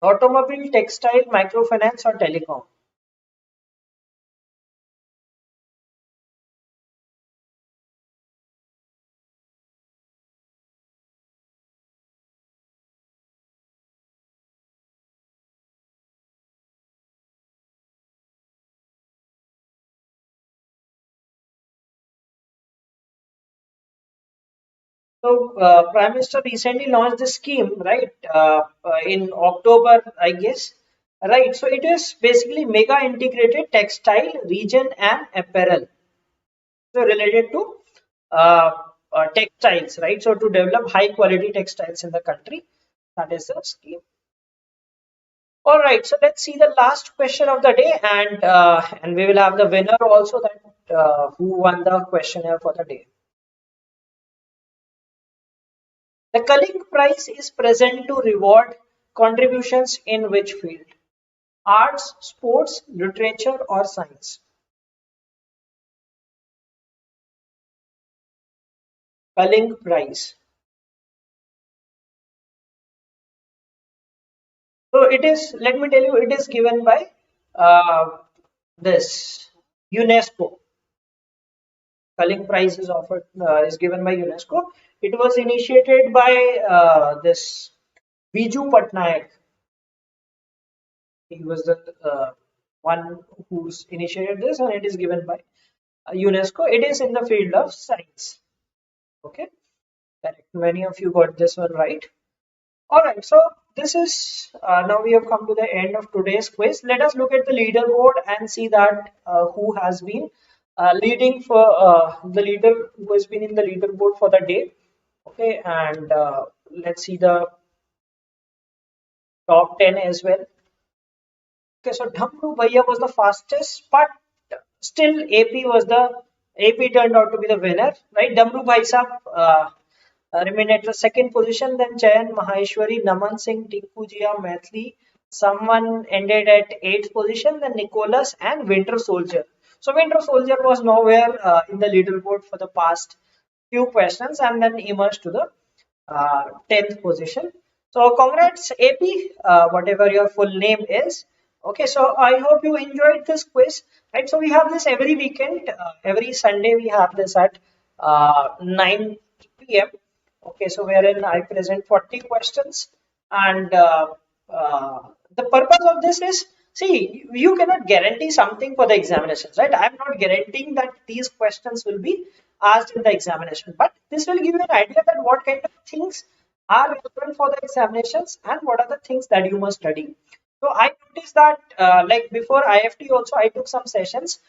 Automobile, textile, microfinance, or telecom? So, Prime Minister recently launched this scheme, right? In October, I guess. Right. So, it is basically mega integrated textile, region, and apparel. So, related to uh, textiles, right? So, to develop high quality textiles in the country, that is the scheme. All right. So, let's see the last question of the day, and we will have the winner also, that who won the questionnaire for the day. The Culling Prize is present to reward contributions in which field? Arts, sports, literature, or science? Culling Prize. So it is, let me tell you, it is given by this UNESCO. Culling Prize is offered, is given by UNESCO. It was initiated by this Biju Patnaik. He was the one who's initiated this, and it is given by UNESCO. It is in the field of science. Okay, correct. Many of you got this one right. All right, so this is now we have come to the end of today's quiz. Let us look at the leaderboard and see that who has been leading for the leader who has been in the leaderboard for the day. Okay, and let's see the top 10 as well. Okay, so Dhamru Bhaiya was the fastest, but still AP turned out to be the winner, right? Dhamru Bhai Sahab remained at the second position. Then Chayan Maheshwari, Naman Singh, Tinku Jia, Maithili. Someone ended at eighth position. Then Nicholas and Winter Soldier. So Winter Soldier was nowhere in the leaderboard for the past few questions, and then emerged to the 10th position. So congrats AP, whatever your full name is. Okay, so I hope you enjoyed this quiz, right? So we have this every weekend, every Sunday we have this at 9 p.m. Okay, so wherein I present 40 questions, and the purpose of this is, see, you cannot guarantee something for the examinations, right? I'm not guaranteeing that these questions will be asked in the examination, but this will give you an idea that what kind of things are relevant for the examinations and what are the things that you must study. So I noticed that like before IFT also I took some sessions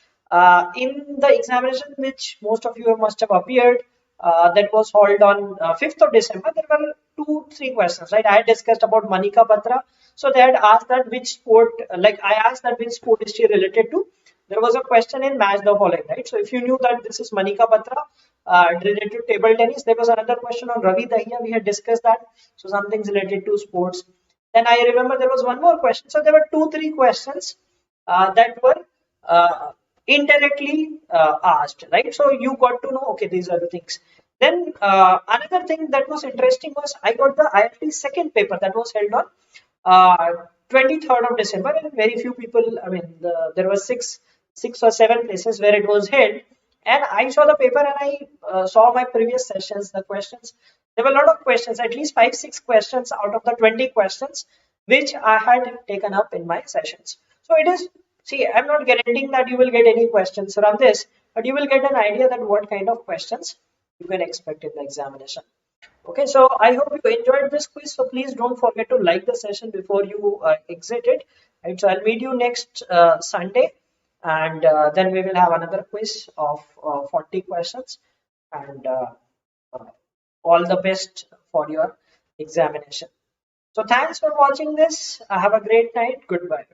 in the examination which most of you must have appeared, that was held on 5th of December. There were 2-3 questions, right? I had discussed about Manika Batra. So they had asked that which sport, like I asked that which sport is she related to. There was a question in match the following, right? So if you knew that this is Manika Batra related to table tennis, there was another question on Ravi Dahiya. We had discussed that. So something's related to sports. Then I remember there was one more question. So there were 2-3 questions that were indirectly asked, right? So you got to know, okay, these are the things. Then another thing that was interesting was I got the IIT second paper that was held on 23rd of December, and very few people, I mean, there were six or seven places where it was held. And I saw the paper and I saw my previous sessions, the questions. There were a lot of questions, at least 5-6 questions out of the 20 questions, which I had taken up in my sessions. So it is, see, I'm not guaranteeing that you will get any questions from this, but you will get an idea that what kind of questions you can expect in the examination. Okay, so I hope you enjoyed this quiz. So please don't forget to like the session before you exit it. Right, so I'll meet you next Sunday, and then we will have another quiz of 40 questions, and uh, all the best for your examination. So thanks for watching this. Have a great night. Goodbye.